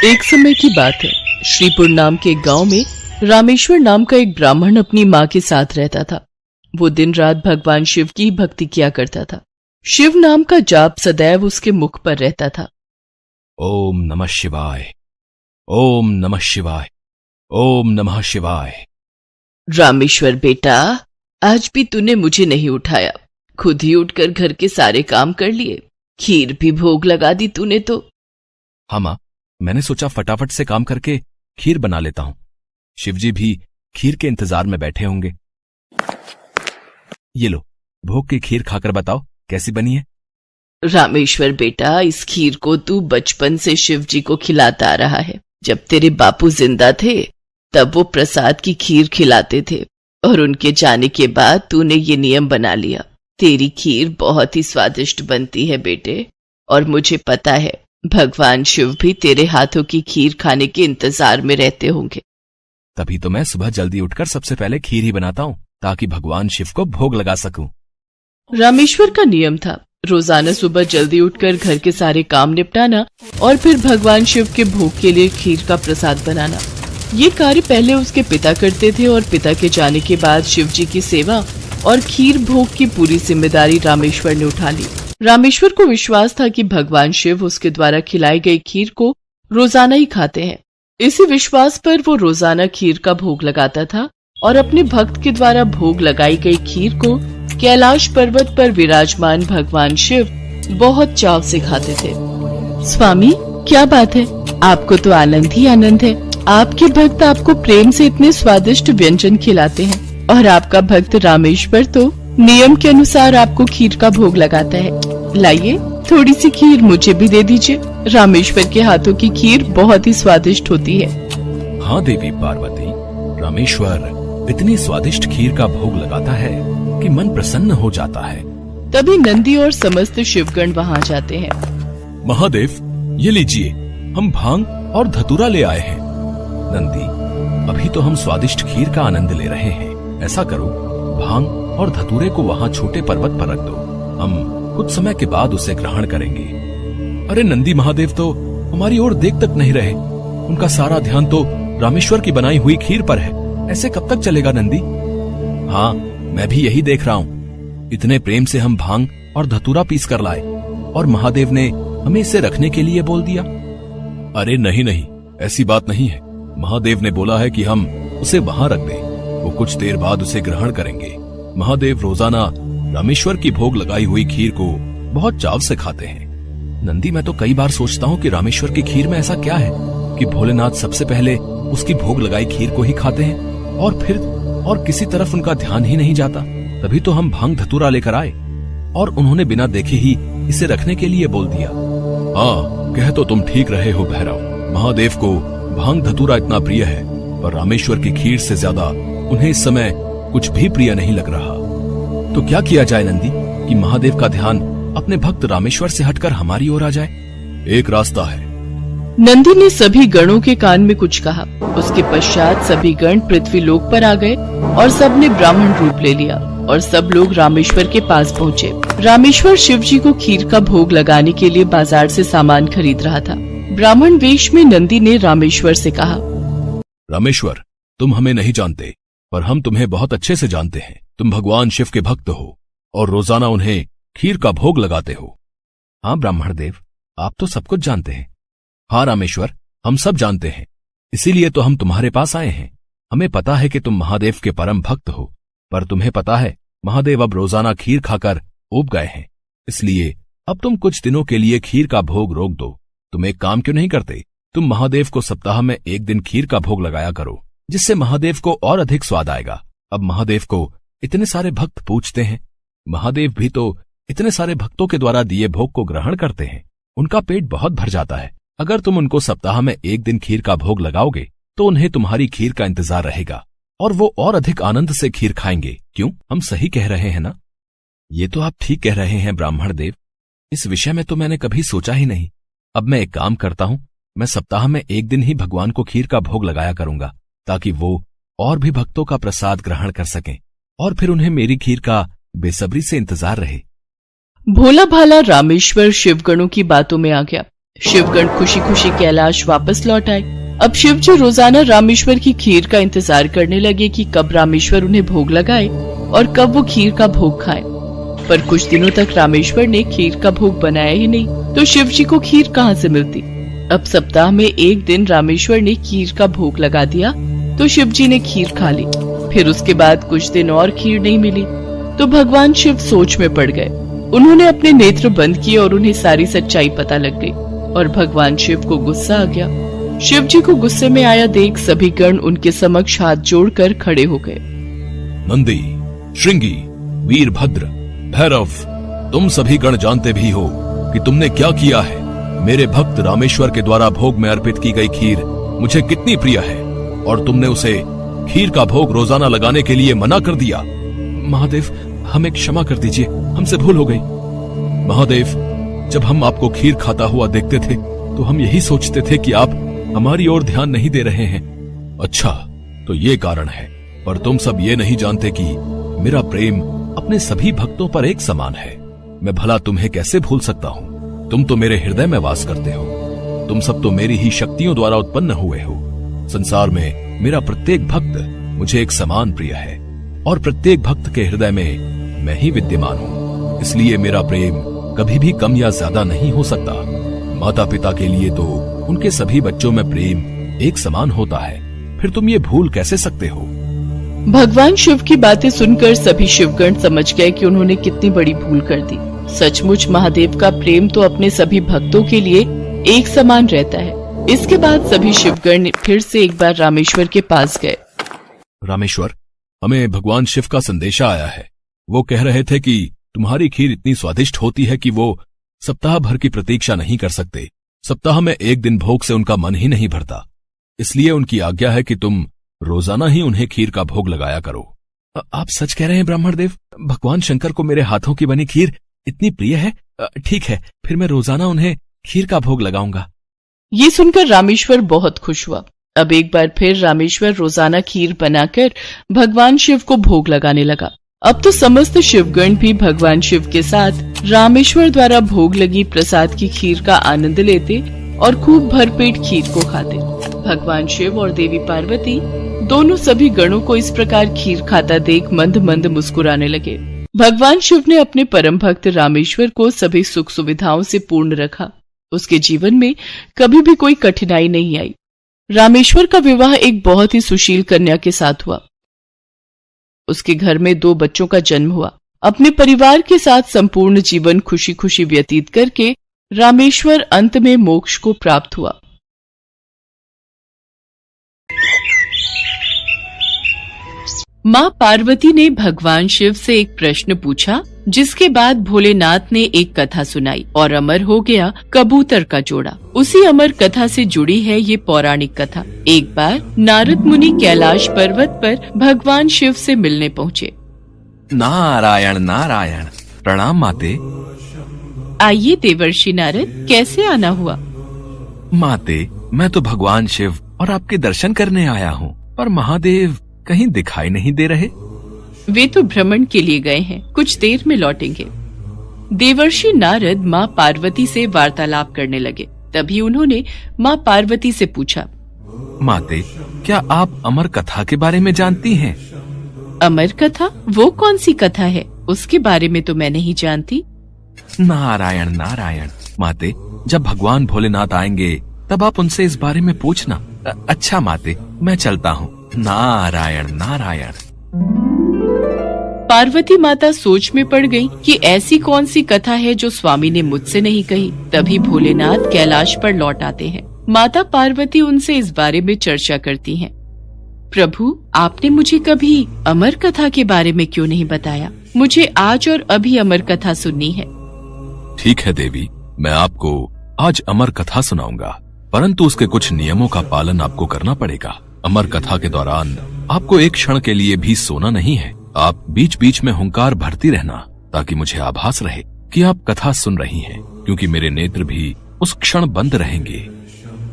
एक समय की बात है। श्रीपुर नाम के एक गांव में रामेश्वर नाम का एक ब्राह्मण अपनी माँ के साथ रहता था। वो दिन रात भगवान शिव की भक्ति किया करता था। शिव नाम का जाप सदैव उसके मुख पर रहता था। ओम नमः शिवाय, ओम नमः शिवाय, ओम नमः शिवाय। रामेश्वर बेटा, आज भी तूने मुझे नहीं उठाया। खुद ही उठकर घर के सारे काम कर लिए, खीर भी भोग लगा दी तूने तो। हाँ माँ, मैंने सोचा फटाफट से काम करके खीर बना लेता हूं। शिवजी भी खीर के इंतजार में बैठे होंगे। ये लो, भोग की खीर खाकर बताओ कैसी बनी है। रामेश्वर बेटा, इस खीर को तू बचपन से शिव जी को खिलाता आ रहा है। जब तेरे बापू जिंदा थे तब वो प्रसाद की खीर खिलाते थे और उनके जाने के बाद तूने ये नियम बना लिया। तेरी खीर बहुत ही स्वादिष्ट बनती है बेटे, और मुझे पता है भगवान शिव भी तेरे हाथों की खीर खाने के इंतजार में रहते होंगे। तभी तो मैं सुबह जल्दी उठकर सबसे पहले खीर ही बनाता हूँ ताकि भगवान शिव को भोग लगा सकूं। रामेश्वर का नियम था रोजाना सुबह जल्दी उठकर घर के सारे काम निपटाना और फिर भगवान शिव के भोग के लिए खीर का प्रसाद बनाना। ये कार्य पहले उसके पिता करते थे और पिता के जाने के बाद शिव जी की सेवा और खीर भोग की पूरी जिम्मेदारी रामेश्वर ने उठा ली। रामेश्वर को विश्वास था कि भगवान शिव उसके द्वारा खिलाई गई खीर को रोजाना ही खाते हैं। इसी विश्वास पर वो रोजाना खीर का भोग लगाता था और अपने भक्त के द्वारा भोग लगाई गई खीर को कैलाश पर्वत पर विराजमान भगवान शिव बहुत चाव से खाते थे। स्वामी, क्या बात है, आपको तो आनंद ही आनंद है। आपके भक्त आपको प्रेम से इतने स्वादिष्ट व्यंजन खिलाते हैं और आपका भक्त रामेश्वर तो नियम के अनुसार आपको खीर का भोग लगाता है। लाइए, थोड़ी सी खीर मुझे भी दे दीजिए। रामेश्वर के हाथों की खीर बहुत ही स्वादिष्ट होती है। हाँ देवी पार्वती, रामेश्वर इतनी स्वादिष्ट खीर का भोग लगाता है कि मन प्रसन्न हो जाता है। तभी नंदी और समस्त शिवगण वहाँ जाते हैं। महादेव, ये लीजिए, हम भांग और धतूरा ले आए हैं। नंदी, अभी तो हम स्वादिष्ट खीर का आनंद ले रहे हैं। ऐसा करो, भांग और धतूरे को वहाँ छोटे पर्वत पर रख दो। हम कुछ समय के बाद उसे ग्रहण करेंगे। अरे नंदी महादेव तो हमारी ओर देख तक नहीं रहे। उनका सारा ध्यान तो रामेश्वर की बनाई हुई खीर पर है। ऐसे कब तक चलेगा नंदी? हाँ, मैं भी यही देख रहा हूँ। इतने प्रेम से हम भांग और धतूरा पीस कर लाए और महादेव ने हमें इसे रखने के लिए बोल दिया। अरे नहीं नहीं, ऐसी बात नहीं है। महादेव ने बोला है कि हम उसे वहां रख दें। वो कुछ देर बाद उसे ग्रहण करेंगे। महादेव रोजाना रामेश्वर की भोग लगाई हुई खीर को बहुत चाव से खाते हैं। नंदी, मैं तो कई बार सोचता हूँ कि रामेश्वर की खीर में ऐसा क्या है कि भोलेनाथ सबसे पहले उसकी भोग लगाई खीर को ही खाते हैं और फिर और किसी तरफ उनका ध्यान ही नहीं जाता। तभी तो हम भांग धतूरा लेकर आए और उन्होंने बिना देखे ही इसे रखने के लिए बोल दिया। हाँ, कह तो तुम ठीक रहे हो भैरव। महादेव को भांग धतूरा इतना प्रिय है, पर रामेश्वर की खीर से ज्यादा उन्हें इस समय कुछ भी प्रिय नहीं लग रहा। तो क्या किया जाए नंदी कि महादेव का ध्यान अपने भक्त रामेश्वर से हटकर हमारी ओर आ जाए? एक रास्ता है। नंदी ने सभी गणों के कान में कुछ कहा। उसके पश्चात सभी गण पृथ्वी लोक पर आ गए और सबने ब्राह्मण रूप ले लिया और सब लोग रामेश्वर के पास पहुँचे। रामेश्वर शिव जी को खीर का भोग लगाने के लिए बाजार से सामान खरीद रहा था। ब्राह्मण वेश में नंदी ने रामेश्वर से कहा, रामेश्वर, तुम हमें नहीं जानते, पर हम तुम्हें बहुत अच्छे से जानते हैं। तुम भगवान शिव के भक्त हो और रोजाना उन्हें खीर का भोग लगाते हो। हाँ ब्राह्मण देव, आप तो सब कुछ जानते हैं। हाँ रामेश्वर, हम सब जानते हैं, इसीलिए तो हम तुम्हारे पास आए हैं। हमें पता है कि तुम महादेव के परम भक्त हो, पर तुम्हें पता है महादेव अब रोजाना खीर खाकर ऊब गए हैं। इसलिए अब तुम कुछ दिनों के लिए खीर का भोग रोक दो। तुम एक काम क्यों नहीं करते? तुम महादेव को सप्ताह में एक दिन खीर का भोग लगाया करो, जिससे महादेव को और अधिक स्वाद आएगा। अब महादेव को इतने सारे भक्त पूजते हैं। महादेव भी तो इतने सारे भक्तों के द्वारा दिए भोग को ग्रहण करते हैं। उनका पेट बहुत भर जाता है। अगर तुम उनको सप्ताह में एक दिन खीर का भोग लगाओगे तो उन्हें तुम्हारी खीर का इंतजार रहेगा और वो और अधिक आनंद से खीर खाएंगे। क्यों, हम सही कह रहे हैं ना? ये तो आप ठीक कह रहे हैं ब्राह्मण देव। इस विषय में तो मैंने कभी सोचा ही नहीं। अब मैं एक काम करता हूँ, मैं सप्ताह में एक दिन ही भगवान को खीर का भोग लगाया करूंगा, ताकि वो और भी भक्तों का प्रसाद ग्रहण कर सकें और फिर उन्हें मेरी खीर का बेसब्री से इंतजार रहे। भोला भाला रामेश्वर शिवगणों की बातों में आ गया। शिवगण खुशी खुशी कैलाश वापस लौट आए। अब शिव जी रोजाना रामेश्वर की खीर का इंतजार करने लगे कि कब रामेश्वर उन्हें भोग लगाए और कब वो खीर का भोग खाए। पर कुछ दिनों तक रामेश्वर ने खीर का भोग बनाया ही नहीं, तो शिव जी को खीर कहाँ से मिलती। अब सप्ताह में एक दिन रामेश्वर ने खीर का भोग लगा दिया तो शिव जी ने खीर खा ली। फिर उसके बाद कुछ दिन और खीर नहीं मिली तो भगवान शिव सोच में पड़ गए। उन्होंने अपने नेत्र बंद किए और उन्हें सारी सच्चाई पता लग गई और भगवान शिव को गुस्सा आ गया। शिव जी को गुस्से में आया देख सभी गण उनके समक्ष हाथ जोड़कर खड़े हो गए। नंदी, श्रृंगी, वीरभद्र, भैरव, तुम सभी गण जानते भी हो कि तुमने क्या किया है। मेरे भक्त रामेश्वर के द्वारा भोग में अर्पित की गई खीर मुझे कितनी प्रिय है और तुमने उसे खीर का भोग रोजाना लगाने के लिए मना कर दिया। महादेव, हमें क्षमा कर दीजिए, हमसे भूल हो गई। महादेव, जब हम आपको खीर खाता हुआ देखते थे तो हम यही सोचते थे कि आप हमारी ओर ध्यान नहीं दे रहे हैं। अच्छा, तो ये कारण है, पर तुम सब ये नहीं जानते कि मेरा प्रेम अपने सभी भक्तों पर एक समान है। मैं भला तुम्हें कैसे भूल सकता हूँ? तुम तो मेरे हृदय में वास करते हो। तुम सब तो मेरी ही शक्तियों द्वारा उत्पन्न हुए हो। संसार में मेरा प्रत्येक भक्त मुझे एक समान प्रिय है और प्रत्येक भक्त के हृदय में मैं ही विद्यमान हूँ। इसलिए मेरा प्रेम कभी भी कम या ज्यादा नहीं हो सकता। माता पिता के लिए तो उनके सभी बच्चों में प्रेम एक समान होता है, फिर तुम ये भूल कैसे सकते हो? भगवान शिव की बातें सुनकर सभी शिवगण समझ गए कि उन्होंने कितनी बड़ी भूल कर दी। सचमुच महादेव का प्रेम तो अपने सभी भक्तों के लिए एक समान रहता है। इसके बाद सभी शिवगण फिर से एक बार रामेश्वर के पास गए। रामेश्वर, हमें भगवान शिव का संदेशा आया है। वो कह रहे थे कि तुम्हारी खीर इतनी स्वादिष्ट होती है कि वो सप्ताह भर की प्रतीक्षा नहीं कर सकते। सप्ताह में एक दिन भोग से उनका मन ही नहीं भरता। इसलिए उनकी आज्ञा है कि तुम रोजाना ही उन्हें खीर का भोग लगाया करो। आप सच कह रहे हैं ब्राह्मणदेव? भगवान शंकर को मेरे हाथों की बनी खीर इतनी प्रिय है? ठीक है, फिर मैं रोजाना उन्हें खीर का भोग लगाऊंगा। ये सुनकर रामेश्वर बहुत खुश हुआ। अब एक बार फिर रामेश्वर रोजाना खीर बनाकर भगवान शिव को भोग लगाने लगा। अब तो समस्त शिवगण भी भगवान शिव के साथ रामेश्वर द्वारा भोग लगी प्रसाद की खीर का आनंद लेते और खूब भरपेट खीर को खाते। भगवान शिव और देवी पार्वती दोनों सभी गणों को इस प्रकार खीर खाता देख मंद मंद मुस्कुराने लगे। भगवान शिव ने अपने परम भक्त रामेश्वर को सभी सुख सुविधाओं से पूर्ण रखा। उसके जीवन में कभी भी कोई कठिनाई नहीं आई। रामेश्वर का विवाह एक बहुत ही सुशील कन्या के साथ हुआ। उसके घर में 2 बच्चों का जन्म हुआ। अपने परिवार के साथ संपूर्ण जीवन खुशी खुशी व्यतीत करके रामेश्वर अंत में मोक्ष को प्राप्त हुआ। माँ पार्वती ने भगवान शिव से एक प्रश्न पूछा, जिसके बाद भोलेनाथ ने एक कथा सुनाई और अमर हो गया कबूतर का जोड़ा। उसी अमर कथा से जुड़ी है ये पौराणिक कथा। एक बार नारद मुनि कैलाश पर्वत पर भगवान शिव से मिलने पहुँचे। नारायण नारायण, प्रणाम माते। आइए देवर्षि नारद, कैसे आना हुआ? माते, मैं तो भगवान शिव और आपके दर्शन करने आया हूँ, पर महादेव कहीं दिखाई नहीं दे रहे। वे तो भ्रमण के लिए गए हैं, कुछ देर में लौटेंगे। देवर्षि नारद माँ पार्वती से वार्तालाप करने लगे। तभी उन्होंने माँ पार्वती से पूछा, माते, क्या आप अमर कथा के बारे में जानती हैं? अमर कथा? वो कौन सी कथा है? उसके बारे में तो मैं नहीं जानती। नारायण नारायण, माते, जब भगवान भोलेनाथ आएंगे तब आप उनसे इस बारे में पूछना। अच्छा माते, मैं चलता हूँ। नारायण नारायण। पार्वती माता सोच में पड़ गई कि ऐसी कौन सी कथा है जो स्वामी ने मुझसे नहीं कही। तभी भोलेनाथ कैलाश पर लौट आते हैं। माता पार्वती उनसे इस बारे में चर्चा करती हैं। प्रभु, आपने मुझे कभी अमर कथा के बारे में क्यों नहीं बताया? मुझे आज और अभी अमर कथा सुननी है। ठीक है देवी, मैं आपको आज अमर कथा सुनाऊंगा, परंतु उसके कुछ नियमों का पालन आपको करना पड़ेगा। अमर कथा के दौरान आपको एक क्षण के लिए भी सोना नहीं है। आप बीच बीच में हुंकार भरती रहना, ताकि मुझे आभास रहे कि आप कथा सुन रही हैं, क्योंकि मेरे नेत्र भी उस क्षण बंद रहेंगे।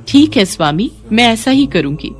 ठीक है स्वामी, मैं ऐसा ही करूंगी।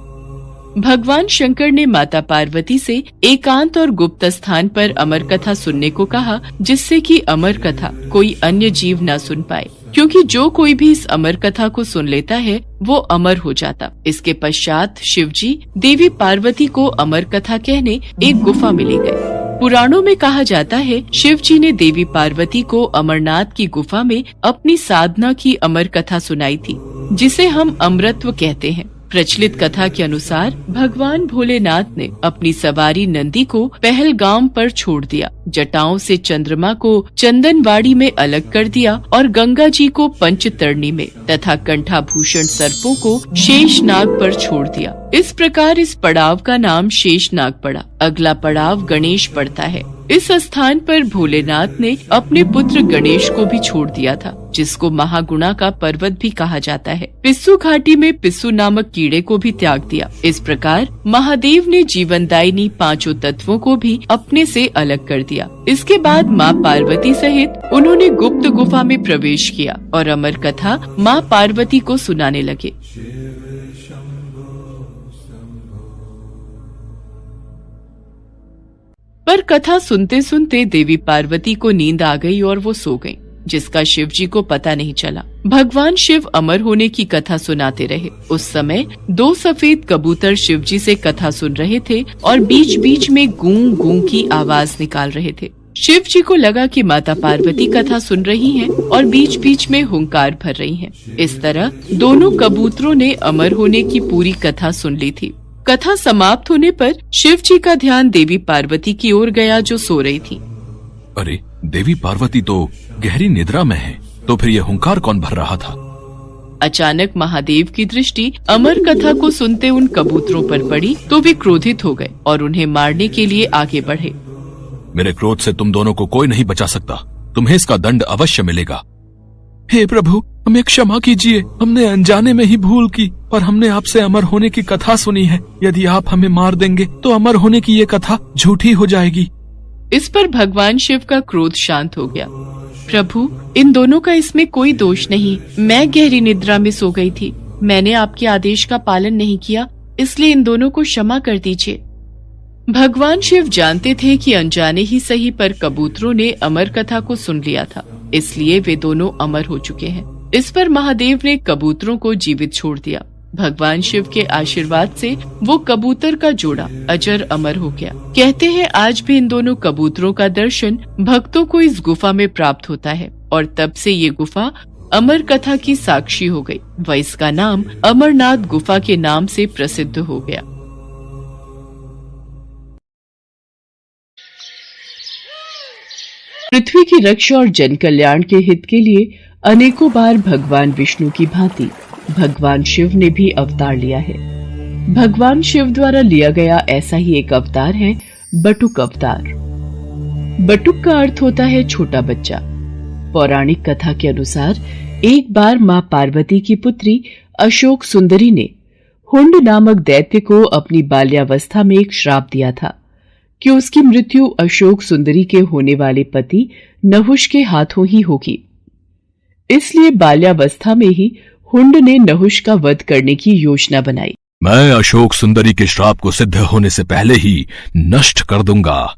भगवान शंकर ने माता पार्वती से एकांत और गुप्त स्थान पर अमर कथा सुनने को कहा, जिससे कि अमर कथा कोई अन्य जीव न सुन पाए, क्योंकि जो कोई भी इस अमर कथा को सुन लेता है वो अमर हो जाता। इसके पश्चात शिवजी देवी पार्वती को अमर कथा कहने एक गुफा में ले गए। पुराणों में कहा जाता है शिव जी ने देवी पार्वती को अमरनाथ की गुफा में अपनी साधना की अमर कथा सुनाई थी, जिसे हम अमृतत्व कहते हैं। प्रचलित कथा के अनुसार भगवान भोलेनाथ ने अपनी सवारी नंदी को पहलगाम पर छोड़ दिया, जटाओं से चंद्रमा को चंदनवाड़ी में अलग कर दिया और गंगा जी को पंचतरणी में तथा कंठाभूषण सर्पों को शेषनाग पर छोड़ दिया। इस प्रकार इस पड़ाव का नाम शेषनाग पड़ा। अगला पड़ाव गणेश पड़ता है। इस स्थान पर भोलेनाथ ने अपने पुत्र गणेश को भी छोड़ दिया था, जिसको महागुणा का पर्वत भी कहा जाता है। पिस्सू घाटी में पिस्सू नामक कीड़े को भी त्याग दिया। इस प्रकार महादेव ने जीवनदायिनी पांचों तत्वों को भी अपने से अलग कर दिया। इसके बाद माँ पार्वती सहित उन्होंने गुप्त गुफा में प्रवेश किया और अमर कथा माँ पार्वती को सुनाने लगे। पर कथा सुनते सुनते देवी पार्वती को नींद आ गई और वो सो गईं, जिसका शिव जी को पता नहीं चला। भगवान शिव अमर होने की कथा सुनाते रहे। उस समय 2 सफेद कबूतर शिव जी से कथा सुन रहे थे और बीच बीच में गूं गूं की आवाज निकाल रहे थे। शिव जी को लगा कि माता पार्वती कथा सुन रही हैं और बीच बीच में हुंकार भर रही हैं। इस तरह दोनों कबूतरों ने अमर होने की पूरी कथा सुन ली थी। कथा समाप्त होने पर शिव जी का ध्यान देवी पार्वती की ओर गया, जो सो रही थी। अरे, देवी पार्वती तो गहरी निद्रा में है, तो फिर ये हुंकार कौन भर रहा था? अचानक महादेव की दृष्टि अमर कथा को सुनते उन कबूतरों पर पड़ी तो वे क्रोधित हो गए और उन्हें मारने के लिए आगे बढ़े। मेरे क्रोध से तुम दोनों को कोई नहीं बचा सकता। तुम्हें इसका दंड अवश्य मिलेगा। हे प्रभु, हमें क्षमा कीजिए। हमने अनजाने में ही भूल की और हमने आपसे अमर होने की कथा सुनी है। यदि आप हमें मार देंगे तो अमर होने की ये कथा झूठी हो जाएगी। इस पर भगवान शिव का क्रोध शांत हो गया। प्रभु, इन दोनों का इसमें कोई दोष नहीं। मैं गहरी निद्रा में सो गई थी। मैंने आपके आदेश का पालन नहीं किया, इसलिए इन दोनों को क्षमा कर दीजिए। भगवान शिव जानते थे कि अनजाने ही सही पर कबूतरों ने अमर कथा को सुन लिया था, इसलिए वे दोनों अमर हो चुके हैं। इस पर महादेव ने कबूतरों को जीवित छोड़ दिया। भगवान शिव के आशीर्वाद से वो कबूतर का जोड़ा अजर अमर हो गया। कहते हैं आज भी इन दोनों कबूतरों का दर्शन भक्तों को इस गुफा में प्राप्त होता है और तब से ये गुफा अमर कथा की साक्षी हो गई व इसका नाम अमरनाथ गुफा के नाम से प्रसिद्ध हो गया। पृथ्वी की रक्षा और जन कल्याण के हित के लिए अनेकों बार भगवान विष्णु की भांति भगवान शिव ने भी अवतार लिया है। भगवान शिव द्वारा लिया गया ऐसा ही एक अवतार है बटुक अवतार। बटुक का अर्थ होता है छोटा बच्चा। पौराणिक कथा के अनुसार एक बार मां पार्वती की पुत्री अशोक सुंदरी ने हुंड नामक दैत्य को अपनी बाल्यावस्था में एक श्राप दिया था कि उसकी मृत्यु अशोक सुंदरी के होने वाले पति नहुष के हाथों ही होगी। इसलिए बाल्यावस्था में ही हुंड ने नहुष का वध करने की योजना बनाई। मैं अशोक सुंदरी के श्राप को सिद्ध होने से पहले ही नष्ट कर दूंगा।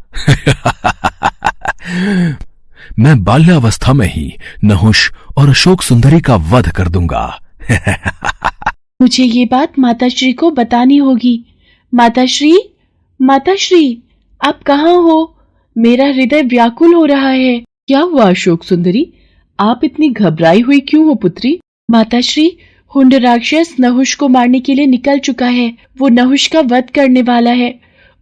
मैं बाल्यावस्था में ही नहुष और अशोक सुंदरी का वध कर दूंगा। मुझे ये बात माताश्री को बतानी होगी। माताश्री, माताश्री, आप कहाँ हो? मेरा हृदय व्याकुल हो रहा है। क्या हुआ अशोक सुंदरी? आप इतनी घबराई हुई क्यों हो पुत्री? माताश्री, हुंड राक्षस नहुष को मारने के लिए निकल चुका है। वो नहुष का वध करने वाला है।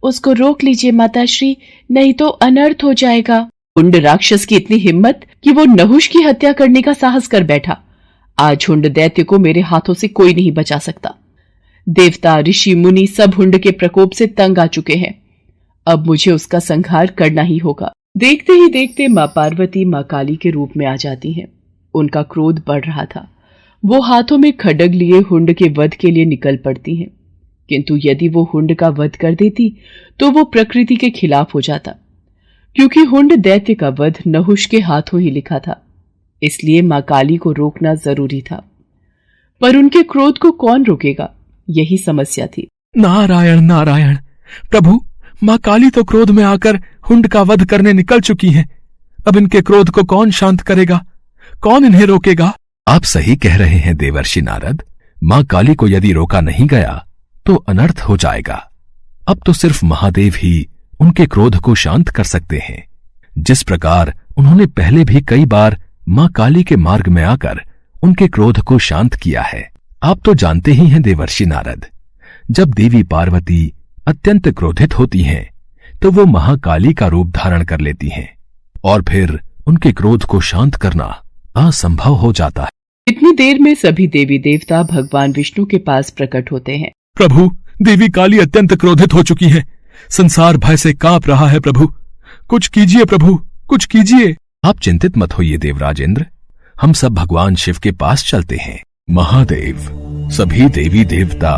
उसको रोक लीजिए माताश्री, नहीं तो अनर्थ हो जाएगा। हुंड राक्षस की इतनी हिम्मत कि वो नहुष की हत्या करने का साहस कर बैठा। आज हुंड दैत्य को मेरे हाथों से कोई नहीं बचा सकता। देवता, ऋषि, मुनि सब हुंड के प्रकोप से तंग आ चुके हैं। अब मुझे उसका संहार करना ही होगा। देखते ही देखते माँ पार्वती माँ काली के रूप में आ जाती हैं। उनका क्रोध बढ़ रहा था। वो हाथों में खड्ग लिए हुंड के वध के लिए निकल पड़ती हैं, किंतु यदि वो हुंड का वध कर देती तो वो प्रकृति के खिलाफ हो जाता, क्योंकि हुंड दैत्य का वध नहुष के हाथों ही लिखा था। इसलिए माँ काली को रोकना जरूरी था, पर उनके क्रोध को कौन रोकेगा, यही समस्या थी। नारायण नारायण। प्रभु, माँ काली तो क्रोध में आकर हुंड का वध करने निकल चुकी हैं। अब इनके क्रोध को कौन शांत करेगा? कौन इन्हें रोकेगा? आप सही कह रहे हैं देवर्षि नारद। मां काली को यदि रोका नहीं गया तो अनर्थ हो जाएगा। अब तो सिर्फ महादेव ही उनके क्रोध को शांत कर सकते हैं, जिस प्रकार उन्होंने पहले भी कई बार मां काली के मार्ग में आकर उनके क्रोध को शांत किया है। आप तो जानते ही हैं देवर्षि नारद, जब देवी पार्वती अत्यंत क्रोधित होती हैं तो वो महाकाली का रूप धारण कर लेती हैं और फिर उनके क्रोध को शांत करना असंभव हो जाता है। इतनी देर में सभी देवी देवता भगवान विष्णु के पास प्रकट होते हैं। प्रभु, देवी काली अत्यंत क्रोधित हो चुकी है। संसार भय से कांप रहा है। प्रभु, कुछ कीजिए। प्रभु, कुछ कीजिए। आप चिंतित मत होइए देवराजेंद्र, हम सब भगवान शिव के पास चलते हैं। महादेव, सभी देवी देवता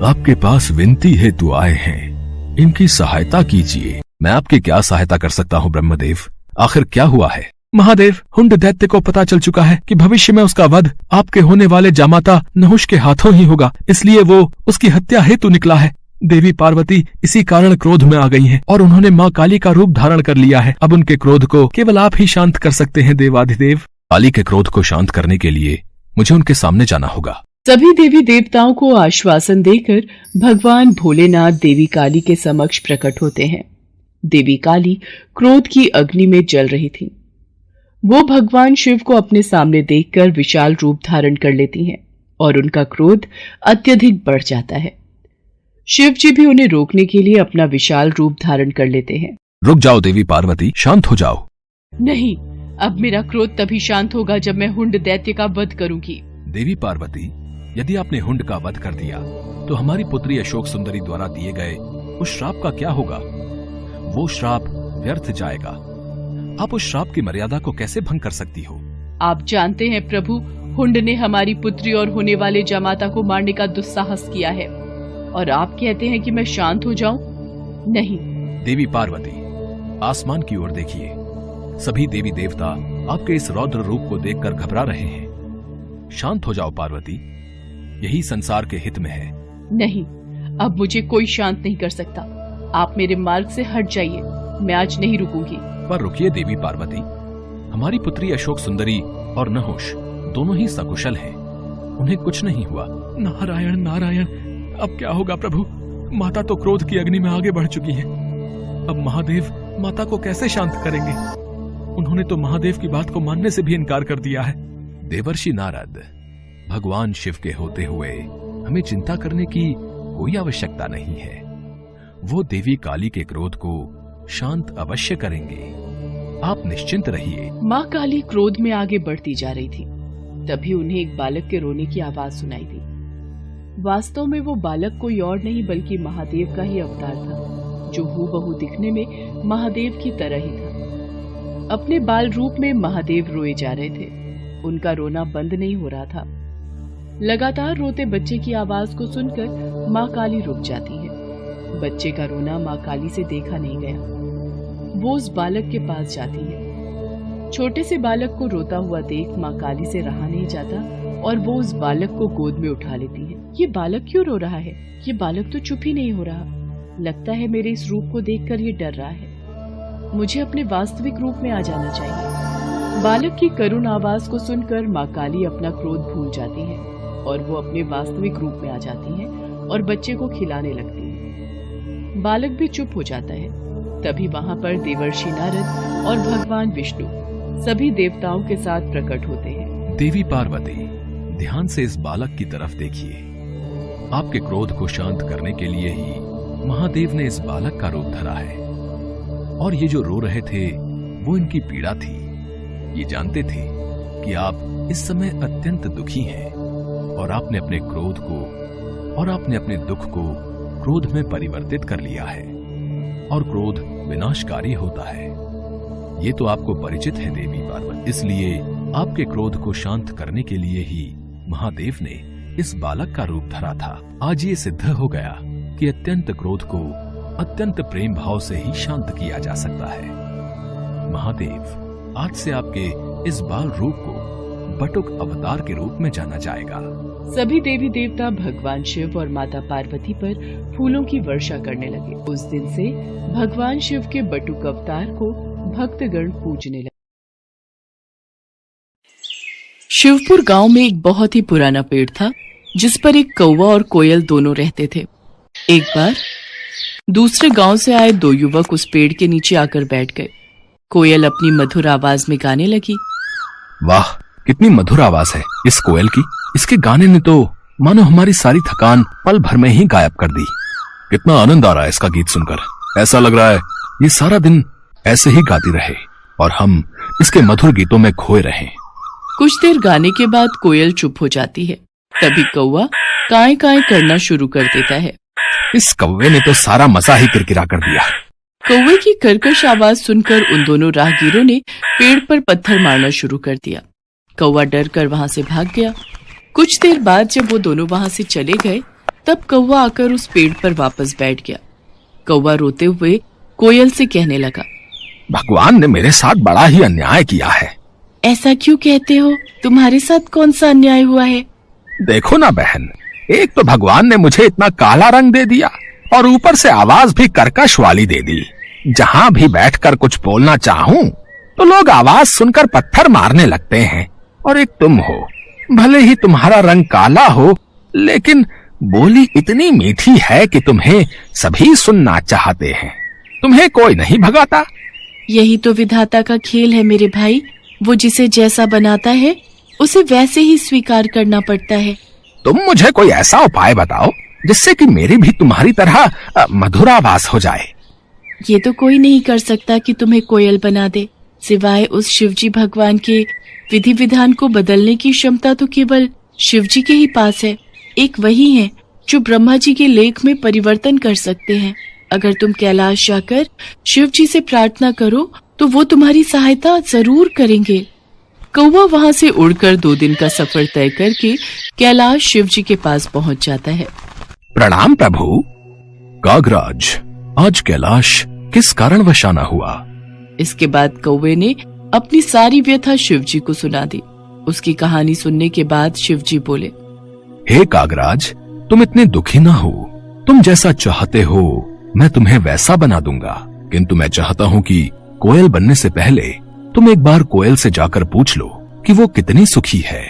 आपके पास विनती हेतु आए हैं, इनकी सहायता कीजिए। मैं आपकी क्या सहायता कर सकता हूँ ब्रह्मदेव? आखिर क्या हुआ है? महादेव, हुंड दैत्य को पता चल चुका है कि भविष्य में उसका वध आपके होने वाले जामाता नहुष के हाथों ही होगा, इसलिए वो उसकी हत्या हेतु निकला है। देवी पार्वती इसी कारण क्रोध में आ गई हैं और उन्होंने मां काली का रूप धारण कर लिया है। अब उनके क्रोध को केवल आप ही शांत कर सकते हैं देवाधिदेव। काली के क्रोध को शांत करने के लिए मुझे उनके सामने जाना होगा। सभी देवी देवताओं को आश्वासन देकर भगवान भोलेनाथ देवी काली के समक्ष प्रकट होते हैं। देवी काली क्रोध की अग्नि में जल रही थी। वो भगवान शिव को अपने सामने देखकर विशाल रूप धारण कर लेती हैं और उनका क्रोध अत्यधिक बढ़ जाता है। शिव जी भी उन्हें रोकने के लिए अपना विशाल रूप धारण कर लेते हैं। रुक जाओ देवी पार्वती, शांत हो जाओ। नहीं, अब मेरा क्रोध तभी शांत होगा जब मैं हुंड दैत्य का वध करूंगी। देवी पार्वती, यदि आपने हुंड का वध कर दिया तो हमारी पुत्री अशोक सुंदरी द्वारा दिए गए उस श्राप का क्या होगा? वो श्राप व्यर्थ जाएगा। आप उस श्राप की मर्यादा को कैसे भंग कर सकती हो? आप जानते हैं प्रभु, हुंड ने हमारी पुत्री और होने वाले जामाता को मारने का दुस्साहस किया है और आप कहते हैं कि मैं शांत हो जाऊं? नहीं। देवी पार्वती, आसमान की ओर देखिए। सभी देवी देवता आपके इस रौद्र रूप को देखकर घबरा रहे हैं। शांत हो जाओ पार्वती, यही संसार के हित में है। नहीं, अब मुझे कोई शांत नहीं कर सकता। आप मेरे मार्ग से हट जाइए, मैं आज नहीं रुकूंगी। पर रुकिए देवी पार्वती, हमारी पुत्री अशोक सुंदरी और नहुष दोनों ही सकुशल हैं, उन्हें कुछ नहीं हुआ। नारायण नारायण, अब क्या होगा प्रभु? माता तो क्रोध की अग्नि में आगे बढ़ चुकी है। अब महादेव माता को कैसे शांत करेंगे? उन्होंने तो महादेव की बात को मानने से भी इनकार कर दिया है। देवर्षि नारद, भगवान शिव के होते हुए हमें चिंता करने की कोई आवश्यकता नहीं है। वो देवी काली के क्रोध को शांत अवश्य करेंगे, आप निश्चिंत रहिए। माँ काली क्रोध में आगे बढ़ती जा रही थी। तभी उन्हें एक बालक के रोने की आवाज सुनाई दी। वास्तव में वो बालक कोई और नहीं बल्कि महादेव का ही अवतार था, जो हूबहू दिखने में महादेव की तरह ही था। अपने बाल रूप में महादेव रोए जा रहे थे। उनका रोना बंद नहीं हो रहा था। लगातार रोते बच्चे की आवाज को सुनकर माँ काली रुक जाती है। बच्चे का रोना माँ काली से देखा नहीं गया। वो उस बालक के पास जाती है। छोटे से बालक को रोता हुआ देख माँ काली से रहा नहीं जाता और वो उस बालक को गोद में उठा लेती है। ये बालक क्यों रो रहा है? ये बालक तो चुप ही नहीं हो रहा। लगता है मेरे इस रूप को देखकर ये डर रहा है। मुझे अपने वास्तविक रूप में आ जाना चाहिए। बालक की करुण आवाज को सुनकर माँ काली अपना क्रोध भूल जाती है और वो अपने वास्तविक रूप में आ जाती है और बच्चे को खिलाने लगती है। बालक भी चुप हो जाता है। तभी वहां पर देवर्षि नारद और भगवान विष्णु सभी देवताओं के साथ प्रकट होते हैं। देवी पार्वती, ध्यान से इस बालक की तरफ देखिए। आपके क्रोध को शांत करने के लिए ही महादेव ने इस बालक का रूप धरा है और ये जो रो रहे थे वो इनकी पीड़ा थी। ये जानते थे कि आप इस समय अत्यंत दुखी हैं और आपने अपने क्रोध को और आपने अपने दुख को क्रोध में परिवर्तित कर लिया है और क्रोध विनाशकारी होता है। ये तो आपको परिचित है देवी पार्वती, इसलिए आपके क्रोध को शांत करने के लिए ही महादेव ने इस बालक का रूप धरा था। आज ये सिद्ध हो गया कि अत्यंत क्रोध को अत्यंत प्रेम भाव से ही शांत किया जा सकता है। महादेव, आज से आपके इस बाल रूप को बटुक अवतार के रूप में जाना जाएगा। सभी देवी देवता भगवान शिव और माता पार्वती पर फूलों की वर्षा करने लगे। उस दिन से भगवान शिव के बटुक अवतार को भक्तगण पूजने लगे। शिवपुर गांव में एक बहुत ही पुराना पेड़ था जिस पर एक कौवा और कोयल दोनों रहते थे। एक बार दूसरे गांव से आए दो युवक उस पेड़ के नीचे आकर बैठ गए। कोयल अपनी मधुर आवाज में गाने लगी। वाह, कितनी मधुर आवाज है इस कोयल की। इसके गाने ने तो मानो हमारी सारी थकान पल भर में ही गायब कर दी। कितना आनंद आ रहा है इसका गीत सुनकर। ऐसा लग रहा है ये सारा दिन ऐसे ही गाती रहे और हम इसके मधुर गीतों में खोए रहें। कुछ देर गाने के बाद कोयल चुप हो जाती है। तभी कौवा काएं काएं करना शुरू कर देता है। इस कौवे ने तो सारा मजा ही किरकिरा कर दिया। कौवे की कर्कश आवाज सुनकर उन दोनों राहगीरों ने पेड़ पर पत्थर मारना शुरू कर दिया। कौवा डर कर वहां से भाग गया। कुछ देर बाद जब वो दोनों वहां से चले गए तब कौवा आकर उस पेड़ पर वापस बैठ गया। कौवा रोते हुए कोयल से कहने लगा, भगवान ने मेरे साथ बड़ा ही अन्याय किया है। ऐसा क्यों कहते हो? तुम्हारे साथ कौन सा अन्याय हुआ है? देखो ना बहन, एक तो भगवान ने मुझे इतना काला रंग दे दिया और ऊपर से आवाज भी कर्कश वाली दे दी। जहां भी बैठकर कुछ बोलना चाहूं तो लोग आवाज सुनकर पत्थर मारने लगते हैं। और एक तुम हो, भले ही तुम्हारा रंग काला हो लेकिन बोली इतनी मीठी है कि तुम्हें सभी सुनना चाहते हैं। तुम्हें कोई नहीं भगाता। यही तो विधाता का खेल है मेरे भाई। वो जिसे जैसा बनाता है उसे वैसे ही स्वीकार करना पड़ता है। तुम मुझे कोई ऐसा उपाय बताओ जिससे कि मेरी भी तुम्हारी तरह मधुर आवाज हो जाए। ये तो कोई नहीं कर सकता कि तुम्हें कोयल बना दे, सिवाय उस शिवजी भगवान के विधि विधान को बदलने की क्षमता तो केवल शिवजी के ही पास है। एक वही है जो ब्रह्मा जी के लेख में परिवर्तन कर सकते हैं। अगर तुम कैलाश जाकर शिवजी से प्रार्थना करो तो वो तुम्हारी सहायता जरूर करेंगे। कौवा वहां से उड़कर 2 दिन का सफर तय करके कैलाश शिवजी के पास पहुंच जाता है। प्रणाम प्रभु। कागराज, आज कैलाश किस कारणवश आना हुआ? इसके बाद कौवे ने अपनी सारी व्यथा शिवजी को सुना दी। उसकी कहानी सुनने के बाद शिवजी बोले, हे कागराज, तुम इतने दुखी ना हो। तुम जैसा चाहते हो मैं तुम्हें वैसा बना दूंगा, किंतु मैं चाहता हूँ कि कोयल बनने से पहले तुम एक बार कोयल से जाकर पूछ लो कि वो कितनी सुखी है।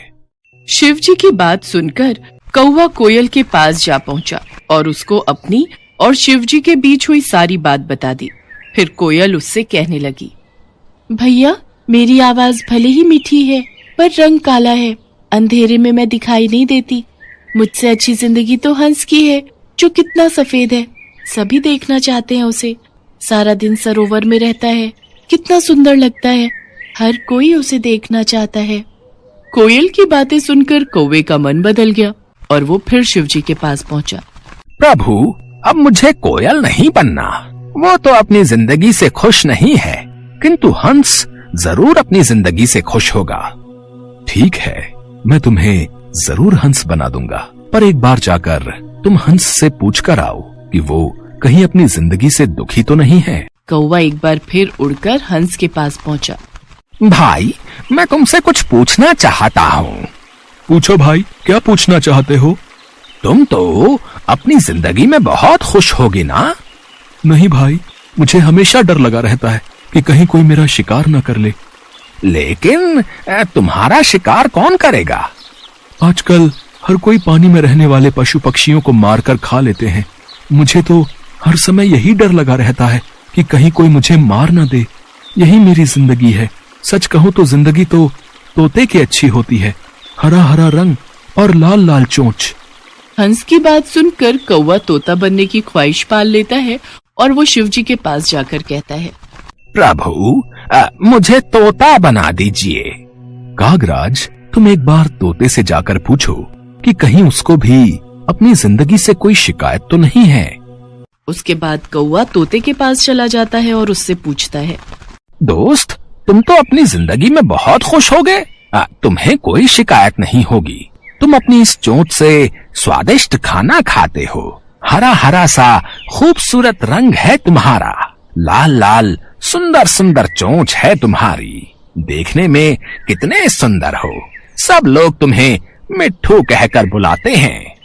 शिवजी की बात सुनकर कौवा कोयल के पास जा पहुंचा और उसको अपनी और शिवजी के बीच हुई सारी बात बता दी। फिर कोयल उससे कहने लगी, भैया, मेरी आवाज भले ही मीठी है पर रंग काला है। अंधेरे में मैं दिखाई नहीं देती। मुझसे अच्छी जिंदगी तो हंस की है जो कितना सफेद है। सभी देखना चाहते हैं उसे। सारा दिन सरोवर में रहता है, कितना सुंदर लगता है। हर कोई उसे देखना चाहता है। कोयल की बातें सुनकर कौवे का मन बदल गया और वो फिर शिवजी के पास पहुंचा। प्रभु, अब मुझे कोयल नहीं बनना। वो तो अपनी जिंदगी से खुश नहीं है, किंतु हंस जरूर अपनी जिंदगी से खुश होगा। ठीक है, मैं तुम्हें जरूर हंस बना दूंगा, पर एक बार जाकर तुम हंस से पूछ कर आओ कि वो कहीं अपनी जिंदगी से दुखी तो नहीं है। कौवा एक बार फिर उड़कर हंस के पास पहुंचा। भाई, मैं तुमसे कुछ पूछना चाहता हूँ। पूछो भाई, क्या पूछना चाहते हो? तुम तो अपनी जिंदगी में बहुत खुश होगी ना? नहीं भाई, मुझे हमेशा डर लगा रहता है कि कहीं कोई मेरा शिकार न कर ले। लेकिन तुम्हारा शिकार कौन करेगा? आजकल हर कोई पानी में रहने वाले पशु पक्षियों को मारकर खा लेते हैं। मुझे तो हर समय यही डर लगा रहता है कि कहीं कोई मुझे मार न दे। यही मेरी जिंदगी है। सच कहूं तो जिंदगी तो तोते की अच्छी होती है, हरा हरा रंग और लाल लाल चोंच। हंस की बात सुनकर कौवा तोता बनने की ख्वाहिश पाल लेता है और वो शिवजी के पास जाकर कहता है, प्रभु, मुझे तोता बना दीजिए। कागराज, तुम एक बार तोते से जाकर पूछो कि कहीं उसको भी अपनी जिंदगी से कोई शिकायत तो नहीं है। उसके बाद कौवा तोते के पास चला जाता है और उससे पूछता है, दोस्त, तुम तो अपनी जिंदगी में बहुत खुश हो गए। तुम्हें कोई शिकायत नहीं होगी। तुम अपनी इस चोंच से स्वादिष्ट खाना खाते हो। हरा हरा सा खूबसूरत रंग है तुम्हारा। लाल लाल सुंदर सुंदर चोंच है तुम्हारी। देखने में कितने सुंदर हो। सब लोग तुम्हें मिट्ठू कहकर बुलाते हैं।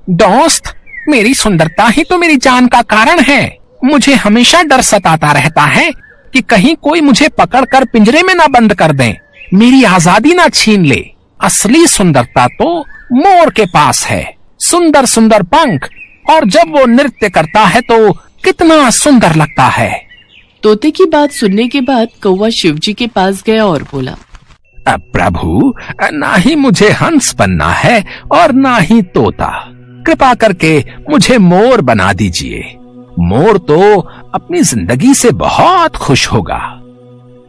दोस्त, मेरी सुंदरता ही तो मेरी जान का कारण है। मुझे हमेशा डर सताता रहता है कि कहीं कोई मुझे पकड़कर पिंजरे में ना बंद कर दे, मेरी आजादी ना छीन ले। असली सुंदरता तो मोर के पास है। सुंदर सुंदर पंख, और जब वो नृत्य करता है तो कितना सुंदर लगता है। तोते की बात सुनने के बाद कौवा शिवजी के पास गया और बोला, प्रभु, ना ही मुझे हंस बनना है और ना ही तोता। कृपा करके मुझे मोर बना दीजिए। मोर तो अपनी जिंदगी से बहुत खुश होगा।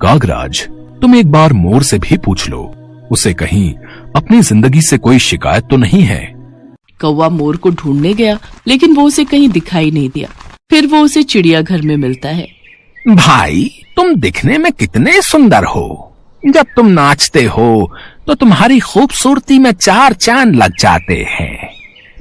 कागराज, तुम एक बार मोर से भी पूछ लो, उसे कहीं अपनी जिंदगी से कोई शिकायत तो नहीं है। कौवा मोर को ढूंढने गया, लेकिन वो उसे कहीं दिखाई नहीं दिया। फिर वो उसे चिड़ियाघर में मिलता है। भाई, तुम दिखने में कितने सुंदर हो। जब तुम नाचते हो तो तुम्हारी खूबसूरती में चार चांद लग जाते हैं।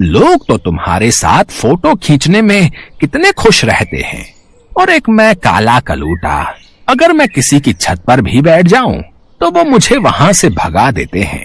लोग तो तुम्हारे साथ फोटो खींचने में कितने खुश रहते हैं। और एक मैं काला कलूटा, अगर मैं किसी की छत पर भी बैठ जाऊं तो वो मुझे वहां से भगा देते हैं।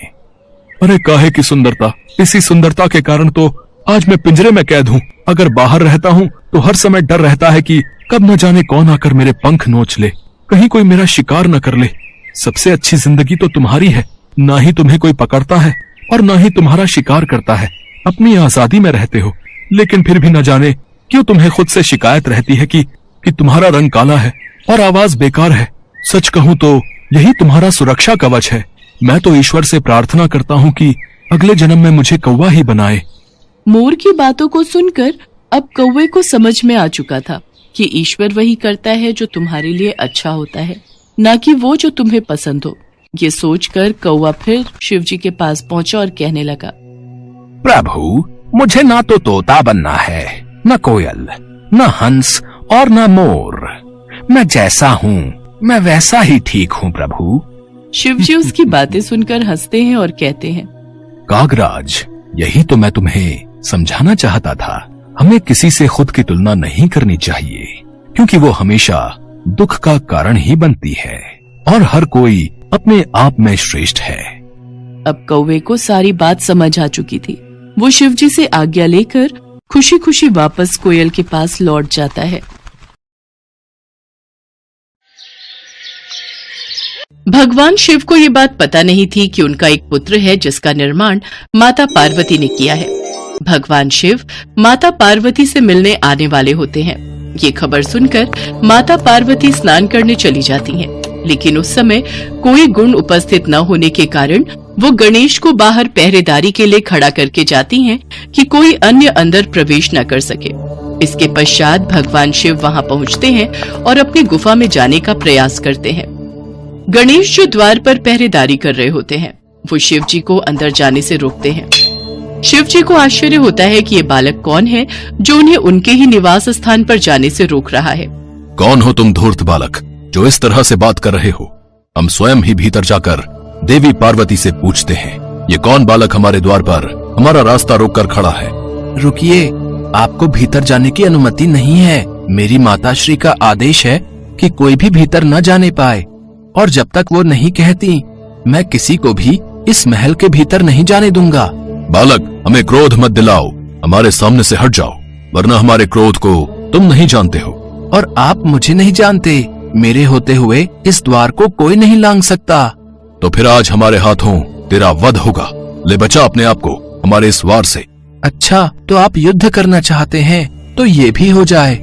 अरे काहे की सुंदरता, इसी सुंदरता के कारण तो आज मैं पिंजरे में कैद हूँ। अगर बाहर रहता हूँ तो हर समय डर रहता है कि कब न जाने कौन आकर मेरे पंख नोच ले, कहीं कोई मेरा शिकार न कर ले। सबसे अच्छी जिंदगी तो तुम्हारी है, ना ही तुम्हें कोई पकड़ता है और ना ही तुम्हारा शिकार करता है। अपनी आजादी में रहते हो, लेकिन फिर भी न जाने क्यों तुम्हें खुद से शिकायत रहती है कि तुम्हारा रंग काला है और आवाज बेकार है। सच कहूँ तो यही तुम्हारा सुरक्षा कवच है। मैं तो ईश्वर से प्रार्थना करता हूँ कि अगले जन्म में मुझे कौवा ही बनाए। मोर की बातों को सुनकर अब कौवे को समझ में आ चुका था कि ईश्वर वही करता है जो तुम्हारे लिए अच्छा होता है, ना कि वो जो तुम्हें पसंद हो। ये सोचकर कौवा फिर शिवजी के पास पहुंचा और कहने लगा, प्रभु, मुझे ना तो तोता बनना है, न कोयल, न हंस और न मोर। मैं जैसा हूँ मैं वैसा ही ठीक हूँ प्रभु। शिवजी उसकी बातें सुनकर हंसते हैं और कहते हैं, कागराज, यही तो मैं तुम्हें समझाना चाहता था। हमें किसी से खुद की तुलना नहीं करनी चाहिए, क्योंकि वो हमेशा दुख का कारण ही बनती है और हर कोई अपने आप में श्रेष्ठ है। अब कौवे को सारी बात समझ आ चुकी थी। वो शिवजी से आज्ञा लेकर खुशी खुशी वापस कोयल के पास लौट जाता है। भगवान शिव को ये बात पता नहीं थी कि उनका एक पुत्र है जिसका निर्माण माता पार्वती ने किया है। भगवान शिव माता पार्वती से मिलने आने वाले होते हैं। ये खबर सुनकर माता पार्वती स्नान करने चली जाती हैं, लेकिन उस समय कोई गुण उपस्थित न होने के कारण वो गणेश को बाहर पहरेदारी के लिए खड़ा करके जाती हैं कि कोई अन्य अंदर प्रवेश न कर सके। इसके पश्चात भगवान शिव वहां पहुंचते हैं और अपनी गुफा में जाने का प्रयास करते हैं। गणेश जो द्वार पर पहरेदारी कर रहे होते हैं, वो शिव जी को अंदर जाने से रोकते हैं। शिव जी को आश्चर्य होता है कि ये बालक कौन है जो उन्हें उनके ही निवास स्थान पर जाने से रोक रहा है। कौन हो तुम धूर्त बालक, जो इस तरह से बात कर रहे हो? हम स्वयं ही भीतर जाकर देवी पार्वती से पूछते हैं, ये कौन बालक हमारे द्वार पर हमारा रास्ता रोककर खड़ा है? रुकिए, आपको भीतर जाने की अनुमति नहीं है। मेरी माताश्री का आदेश है कि कोई भी भीतर न जाने पाए, और जब तक वो नहीं कहती मैं किसी को भी इस महल के भीतर नहीं जाने दूंगा। बालक, हमें क्रोध मत दिलाओ, हमारे सामने से हट जाओ, वरना हमारे क्रोध को तुम नहीं जानते हो। और आप मुझे नहीं जानते, मेरे होते हुए इस द्वार को कोई नहीं लांघ सकता। तो फिर आज हमारे हाथों तेरा वध होगा। ले बचा अपने आप को हमारे इस वार से। अच्छा, तो आप युद्ध करना चाहते हैं तो ये भी हो जाए।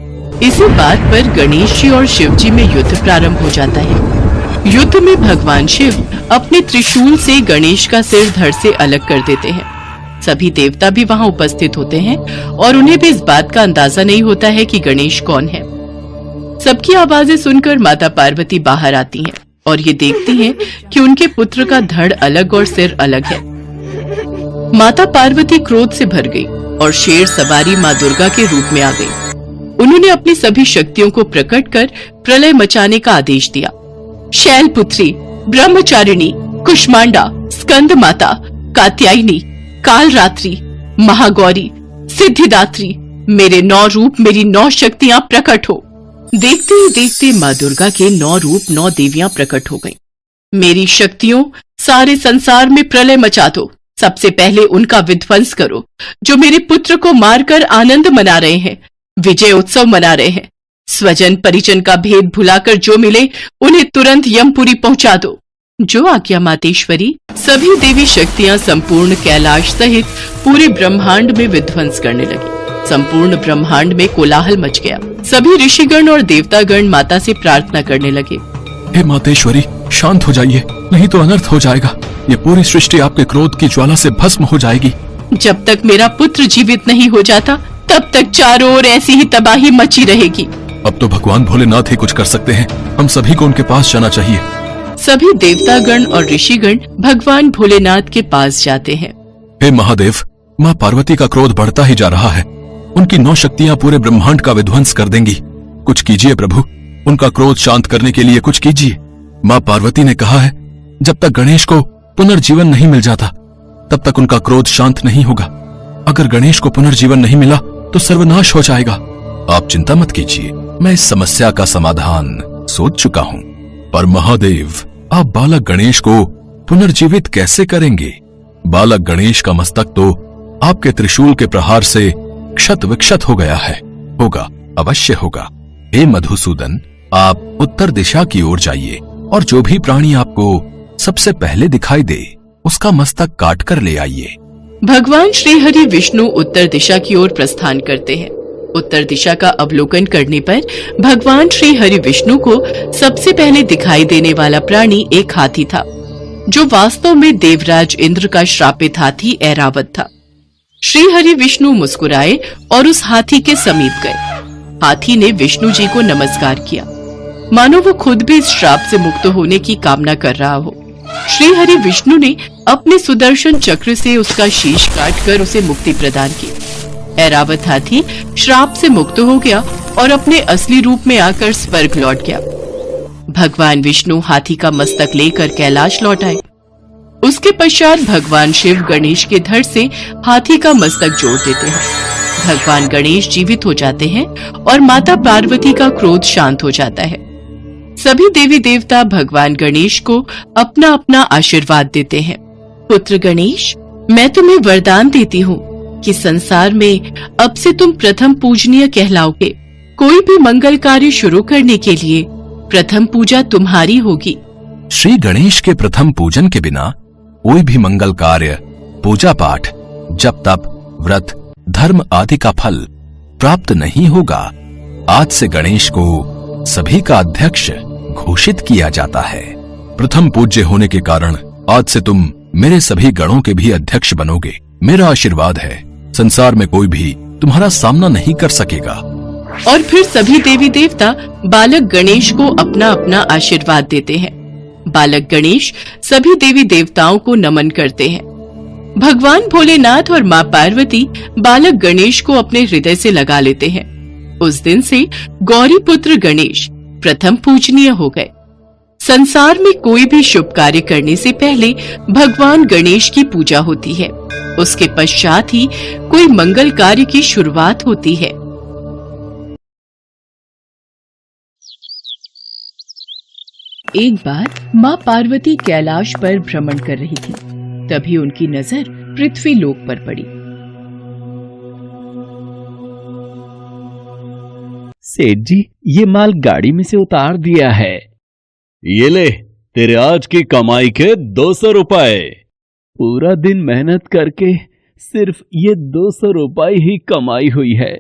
इसी बात पर गणेश जी और शिव जी में युद्ध प्रारंभ हो जाता है। युद्ध में भगवान शिव अपने त्रिशूल से गणेश का सिर धड़ से अलग कर देते हैं। सभी देवता भी वहां उपस्थित होते हैं और उन्हें भी इस बात का अंदाजा नहीं होता है कि गणेश कौन है। सबकी आवाजें सुनकर माता पार्वती बाहर आती हैं और ये देखती हैं कि उनके पुत्र का धड़ अलग और सिर अलग है। माता पार्वती क्रोध से भर गई और शेर सवारी माँ दुर्गा के रूप में आ गई। उन्होंने अपनी सभी शक्तियों को प्रकट कर प्रलय मचाने का आदेश दिया। शैलपुत्री, ब्रह्मचारिणी, कुष्मांडा, स्कंद माता, कात्यायनी, कालरात्रि, महागौरी, सिद्धिदात्री, मेरे 9 रूप, मेरी 9 शक्तियां प्रकट हो। देखते ही देखते माँ दुर्गा के 9 रूप 9 देवियां प्रकट हो गईं। मेरी शक्तियों, सारे संसार में प्रलय मचा दो। सबसे पहले उनका विध्वंस करो जो मेरे पुत्र को मारकर आनंद मना रहे हैं, विजय उत्सव मना रहे हैं। स्वजन परिजन का भेद भुलाकर जो मिले उन्हें तुरंत यमपुरी पहुंचा दो। जो आज्ञा मातेश्वरी। सभी देवी शक्तियां संपूर्ण कैलाश सहित पूरे ब्रह्मांड में विध्वंस करने लगी। संपूर्ण ब्रह्मांड में कोलाहल मच गया। सभी ऋषिगण और देवतागण माता से प्रार्थना करने लगे। हे मातेश्वरी, शांत हो जाइए, नहीं तो अनर्थ हो जाएगा। ये पूरी सृष्टि आपके क्रोध की ज्वाला से भस्म हो जाएगी। जब तक मेरा पुत्र जीवित नहीं हो जाता तब तक चारों ओर ऐसी ही तबाही मची रहेगी। अब तो भगवान भोलेनाथ ही कुछ कर सकते हैं। हम सभी को उनके पास जाना चाहिए। सभी देवतागण और ऋषिगण भगवान भोलेनाथ के पास जाते हैं। हे महादेव, माँ पार्वती का क्रोध बढ़ता ही जा रहा है। उनकी 9 शक्तियाँ पूरे ब्रह्मांड का विध्वंस कर देंगी। कुछ कीजिए प्रभु, उनका क्रोध शांत करने के लिए कुछ कीजिए। माँ पार्वती ने कहा है, जब तक गणेश को पुनर्जीवन नहीं मिल जाता तब तक उनका क्रोध शांत नहीं होगा। अगर गणेश को पुनर्जीवन नहीं मिला तो सर्वनाश हो जाएगा। आप चिंता मत कीजिए, मैं इस समस्या का समाधान सोच चुका हूँ। पर महादेव, आप बालक गणेश को पुनर्जीवित कैसे करेंगे? बालक गणेश का मस्तक तो आपके त्रिशूल के प्रहार से क्षत विक्षत हो गया है। होगा, अवश्य होगा। हे मधुसूदन, आप उत्तर दिशा की ओर जाइए और जो भी प्राणी आपको सबसे पहले दिखाई दे उसका मस्तक काट कर ले आइए। भगवान श्री हरि विष्णु उत्तर दिशा की ओर प्रस्थान करते हैं। उत्तर दिशा का अवलोकन करने पर भगवान श्री हरि विष्णु को सबसे पहले दिखाई देने वाला प्राणी एक हाथी था, जो वास्तव में देवराज इंद्र का श्रापित हाथी ऐरावत था। श्री हरि विष्णु मुस्कुराए और उस हाथी के समीप गए। हाथी ने विष्णु जी को नमस्कार किया, मानो वो खुद भी इस श्राप से मुक्त होने की कामना कर रहा हो। श्री हरि विष्णु ने अपने सुदर्शन चक्र से उसका शीश काटकर उसे मुक्ति प्रदान की। ऐरावत हाथी श्राप से मुक्त हो गया और अपने असली रूप में आकर स्वर्ग लौट गया। भगवान विष्णु हाथी का मस्तक लेकर कैलाश लौट आए। उसके पश्चात भगवान शिव गणेश के धड़ से हाथी का मस्तक जोड़ देते हैं। भगवान गणेश जीवित हो जाते हैं और माता पार्वती का क्रोध शांत हो जाता है। सभी देवी देवता भगवान गणेश को अपना अपना आशीर्वाद देते हैं। पुत्र गणेश, मैं तुम्हें वरदान देती हूँ कि संसार में अब से तुम प्रथम पूजनीय कहलाओगे। कोई भी मंगल कार्य शुरू करने के लिए प्रथम पूजा तुम्हारी होगी। श्री गणेश के प्रथम पूजन के बिना कोई भी मंगल कार्य, पूजा पाठ, जप तप, व्रत, धर्म आदि का फल प्राप्त नहीं होगा। आज से गणेश को सभी का अध्यक्ष घोषित किया जाता है। प्रथम पूज्य होने के कारण आज से तुम मेरे सभी गणों के भी अध्यक्ष बनोगे। मेरा आशीर्वाद है, संसार में कोई भी तुम्हारा सामना नहीं कर सकेगा। और फिर सभी देवी देवता बालक गणेश को अपना अपना आशीर्वाद देते हैं। बालक गणेश सभी देवी देवताओं को नमन करते हैं। भगवान भोलेनाथ और माँ पार्वती बालक गणेश को अपने हृदय से लगा लेते हैं। उस दिन से गौरी पुत्र गणेश प्रथम पूजनीय हो गए। संसार में कोई भी शुभ कार्य करने से पहले भगवान गणेश की पूजा होती है। उसके पश्चात ही कोई मंगल कार्य की शुरुआत होती है। एक बार माँ पार्वती कैलाश पर भ्रमण कर रही थी। तभी उनकी नजर पृथ्वी लोक पर पड़ी। सेठ जी, ये माल गाड़ी में से उतार दिया है। ये ले, तेरे आज की कमाई के 200 रुपए। पूरा दिन मेहनत करके सिर्फ ये 200 रुपए ही कमाई हुई है।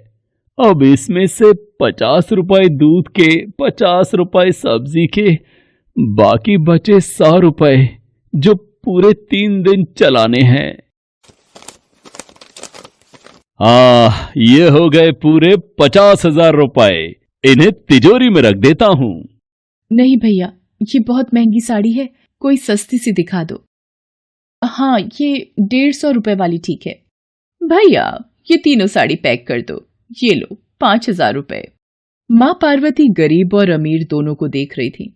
अब इसमें से 50 रुपए दूध के, 50 रुपए सब्जी के, बाकी बचे 100 रुपए जो पूरे 3 दिन चलाने हैं। ये हो गए पूरे 50,000 रुपए। इन्हें तिजोरी में रख देता हूँ। नहीं भैया, ये बहुत महंगी साड़ी है, कोई सस्ती सी दिखा दो। हाँ, ये 150 रुपए वाली ठीक है। भैया, ये तीनों साड़ी पैक कर दो। ये लो 5,000 रुपए। माँ पार्वती गरीब और अमीर दोनों को देख रही थी।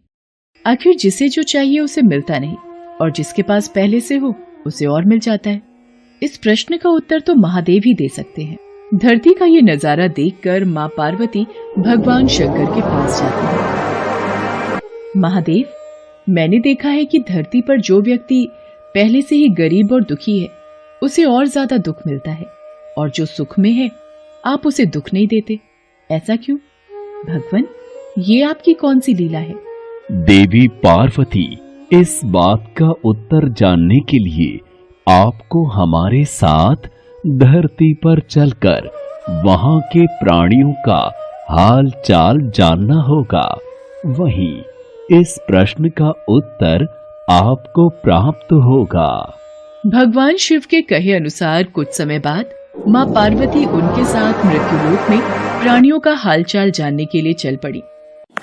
आखिर जिसे जो चाहिए उसे मिलता नहीं, और जिसके पास पहले से हो उसे और मिल जाता है। इस प्रश्न का उत्तर तो महादेव ही दे सकते हैं। धरती का ये नजारा देखकर माँ पार्वती भगवान शंकर के पास जाती है। महादेव, मैंने देखा है कि धरती पर जो व्यक्ति पहले से ही गरीब और दुखी है उसे और ज्यादा दुख मिलता है, और जो सुख में है आप उसे दुख नहीं देते। ऐसा क्यों? भगवान, ये आपकी कौन सी लीला है? देवी पार्वती, इस बात का उत्तर जानने के लिए आपको हमारे साथ धरती पर चलकर वहां के प्राणियों का हाल चाल जानना होगा। वहीं इस प्रश्न का उत्तर आपको प्राप्त होगा। भगवान शिव के कहे अनुसार कुछ समय बाद माँ पार्वती उनके साथ मृत्युलोक में प्राणियों का हालचाल जानने के लिए चल पड़ी।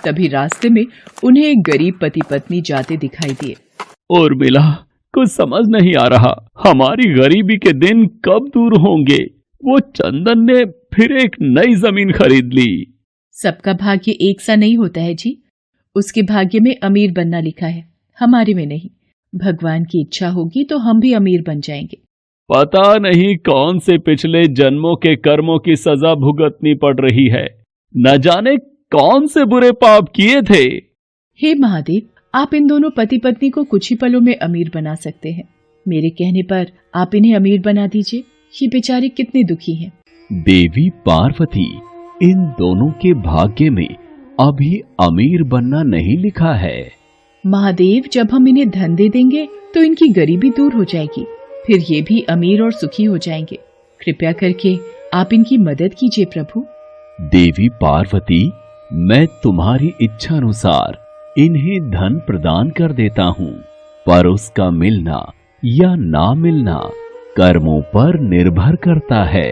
तभी रास्ते में उन्हें एक गरीब पति पत्नी जाते दिखाई दिए। उर्मिला, कुछ समझ नहीं आ रहा, हमारी गरीबी के दिन कब दूर होंगे। वो चंदन ने फिर एक नई जमीन खरीद ली। सबका भाग्य एक सा नहीं होता है जी। उसके भाग्य में अमीर बनना लिखा है, हमारे में नहीं। भगवान की इच्छा होगी तो हम भी अमीर बन जाएंगे। पता नहीं कौन से पिछले जन्मों के कर्मों की सजा भुगतनी पड़ रही है। न जाने कौन से बुरे पाप किए थे। हे महादेव, आप इन दोनों पति पत्नी को कुछ ही पलों में अमीर बना सकते हैं। मेरे कहने पर आप इन्हें अमीर बना दीजिए। ये बेचारे कितने दुखी हैं। देवी पार्वती, इन दोनों के भाग्य में अभी अमीर बनना नहीं लिखा है। महादेव, जब हम इन्हें धन दे देंगे तो इनकी गरीबी दूर हो जाएगी, फिर ये भी अमीर और सुखी हो जाएंगे। कृपया करके आप इनकी मदद कीजिए प्रभु। देवी पार्वती, मैं तुम्हारी इच्छा अनुसार इन्हें धन प्रदान कर देता हूँ, पर उसका मिलना या ना मिलना कर्मों पर निर्भर करता है।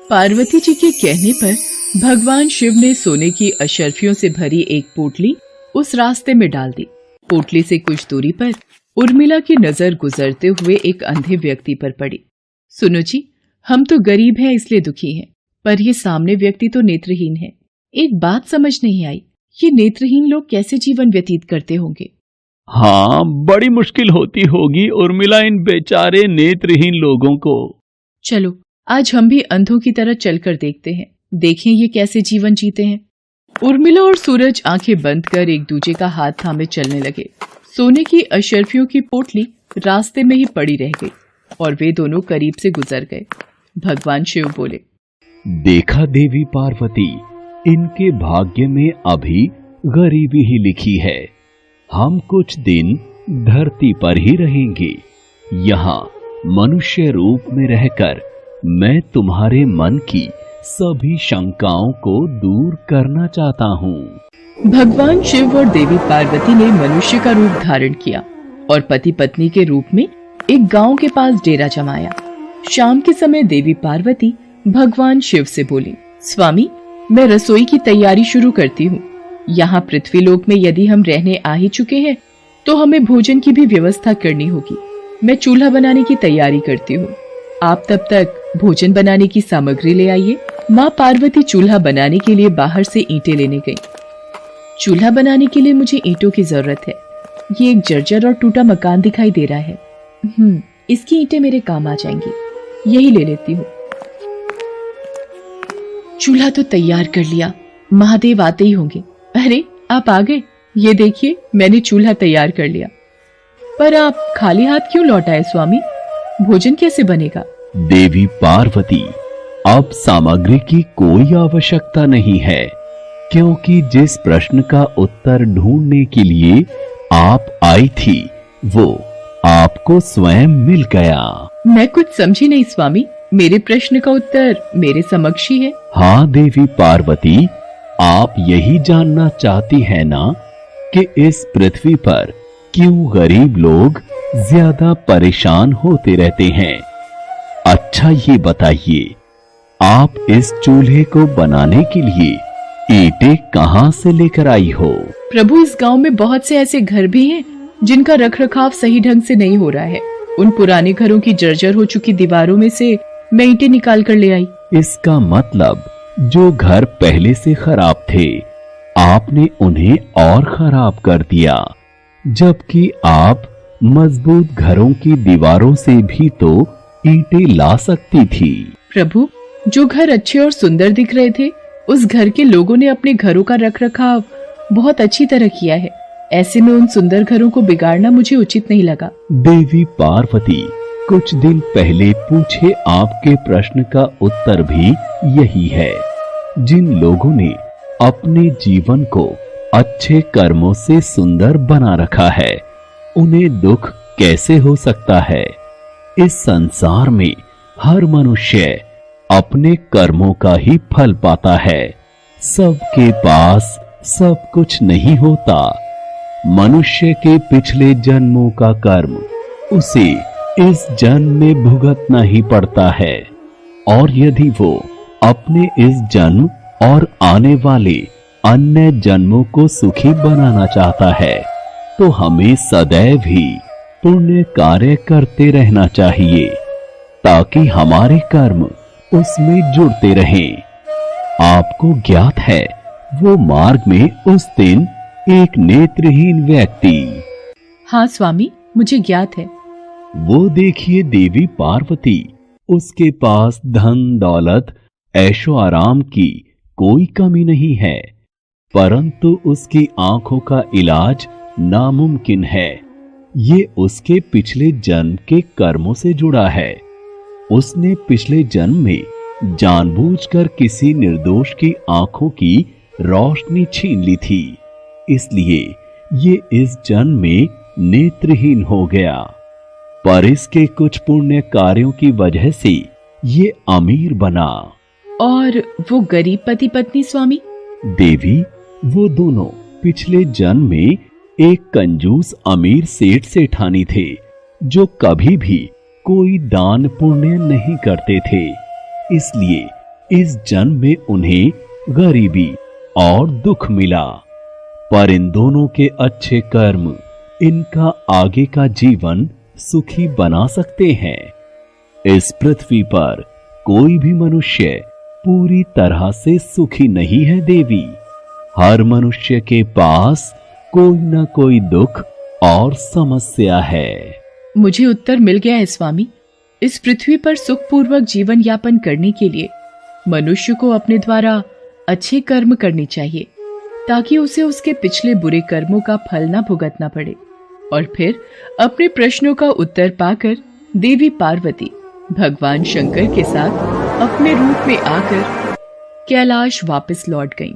पार्वती जी के कहने पर भगवान शिव ने सोने की अशर्फियों से भरी एक पोटली उस रास्ते में डाल दी। पोटली से कुछ दूरी पर उर्मिला की नजर गुजरते हुए एक अंधे व्यक्ति पर पड़ी। सुनो जी, हम तो गरीब हैं इसलिए दुखी हैं, पर ये सामने व्यक्ति तो नेत्रहीन है। एक बात समझ नहीं आई, ये नेत्रहीन लोग कैसे जीवन व्यतीत करते होंगे? हाँ, बड़ी मुश्किल होती होगी उर्मिला इन बेचारे नेत्रहीन लोगों को। चलो आज हम भी अंधों की तरह चलकर देखते हैं, देखें ये कैसे जीवन जीते हैं। उर्मिला और सूरज आंखें बंद कर एक दूजे का हाथ थामे चलने लगे। सोने की अशर्फियों की पोटली रास्ते में ही पड़ी रह गई और वे दोनों करीब से गुजर गए। भगवान शिव बोले, देखा देवी पार्वती, इनके भाग्य में अभी गरीबी ही लिखी है। हम कुछ दिन धरती पर ही रहेंगे। यहाँ मनुष्य रूप में रहकर मैं तुम्हारे मन की सभी शंकाओं को दूर करना चाहता हूँ। भगवान शिव और देवी पार्वती ने मनुष्य का रूप धारण किया और पति पत्नी के रूप में एक गांव के पास डेरा जमाया। शाम के समय देवी पार्वती भगवान शिव से बोली, स्वामी, मैं रसोई की तैयारी शुरू करती हूँ। यहाँ पृथ्वीलोक में यदि हम रहने आ ही चुके हैं तो हमें भोजन की भी व्यवस्था करनी होगी। मैं चूल्हा बनाने की तैयारी करती हूँ, आप तब तक भोजन बनाने की सामग्री ले आइए। माँ पार्वती चूल्हा बनाने के लिए बाहर से ईंटें लेने गई। चूल्हा बनाने के लिए मुझे ईंटों की जरूरत है। ये एक जर्जर और टूटा मकान दिखाई दे रहा है। इसकी ईंटें मेरे काम आ जाएंगी, यही ले लेती हूँ। चूल्हा तो तैयार कर लिया, महादेव आते ही होंगे। अरे आप आ गए, ये देखिए मैंने चूल्हा तैयार कर लिया। पर आप खाली हाथ क्यों लौट आए स्वामी? भोजन कैसे बनेगा? देवी पार्वती, अब सामग्री की कोई आवश्यकता नहीं है, क्योंकि जिस प्रश्न का उत्तर ढूंढने के लिए आप आई थी वो आपको स्वयं मिल गया। मैं कुछ समझी नहीं स्वामी, मेरे प्रश्न का उत्तर मेरे समक्ष ही है। हाँ देवी पार्वती, आप यही जानना चाहती है ना कि इस पृथ्वी पर क्यों गरीब लोग ज्यादा परेशान होते रहते हैं। अच्छा ये बताइए, आप इस चूल्हे को बनाने के लिए ईंटें कहाँ से लेकर आई हो? प्रभु, इस गांव में बहुत से ऐसे घर भी हैं जिनका रखरखाव सही ढंग से नहीं हो रहा है। उन पुराने घरों की जर्जर हो चुकी दीवारों में से मैं ईंटें निकाल कर ले आई। इसका मतलब जो घर पहले से खराब थे आपने उन्हें और खराब कर दिया, जबकि आप मजबूत घरों की दीवारों से भी तो ईंटें ला सकती थी। प्रभु, जो घर अच्छे और सुंदर दिख रहे थे उस घर के लोगों ने अपने घरों का रखरखाव बहुत अच्छी तरह किया है। ऐसे में उन सुंदर घरों को बिगाड़ना मुझे उचित नहीं लगा। देवी पार्वती, कुछ दिन पहले पूछे आपके प्रश्न का उत्तर भी यही है। जिन लोगों ने अपने जीवन को अच्छे कर्मों से सुंदर बना रखा है, उन्हें दुख कैसे हो सकता है? इस संसार में हर मनुष्य अपने कर्मों का ही फल पाता है। सबके पास सब कुछ नहीं होता। मनुष्य के पिछले जन्मों का कर्म उसे इस जन्म में भुगतना ही पड़ता है, और यदि वो अपने इस जन्म और आने वाले अन्य जन्मों को सुखी बनाना चाहता है तो हमें सदैव ही पुण्य कार्य करते रहना चाहिए, ताकि हमारे कर्म उसमें जुड़ते रहें। आपको ज्ञात है, वो मार्ग में उस दिन एक नेत्रहीन व्यक्ति। हाँ स्वामी, मुझे ज्ञात है। वो देखिए देवी पार्वती, उसके पास धन दौलत ऐशो आराम की कोई कमी नहीं है, परंतु उसकी आंखों का इलाज नामुमकिन है। ये उसके पिछले जन्म के कर्मों से जुड़ा है। उसने पिछले जन्म में जानबूझकर किसी निर्दोष की आंखों की रोशनी छीन ली थी, इसलिए ये इस जन्म में नेत्रहीन हो गया। पर इसके कुछ पुण्य कार्यों की वजह से ये अमीर बना। और वो गरीब पति पत्नी स्वामी? देवी, वो दोनों पिछले जन्म में एक कंजूस अमीर सेठ सेठानी थे, जो कभी भी कोई दान पुण्य नहीं करते थे। इसलिए इस जन्म में उन्हें गरीबी और दुख मिला। पर इन दोनों के अच्छे कर्म इनका आगे का जीवन सुखी बना सकते हैं। इस पृथ्वी पर कोई भी मनुष्य पूरी तरह से सुखी नहीं है देवी। हर मनुष्य के पास कोई न कोई दुख और समस्या है। मुझे उत्तर मिल गया है स्वामी। इस पृथ्वी पर सुखपूर्वक जीवन यापन करने के लिए मनुष्य को अपने द्वारा अच्छे कर्म करने चाहिए, ताकि उसे उसके पिछले बुरे कर्मों का फल न भुगतना पड़े, और फिर अपने प्रश्नों का उत्तर पाकर देवी पार्वती भगवान शंकर के साथ अपने रूप में आकर कैलाश वापस लौट गईं।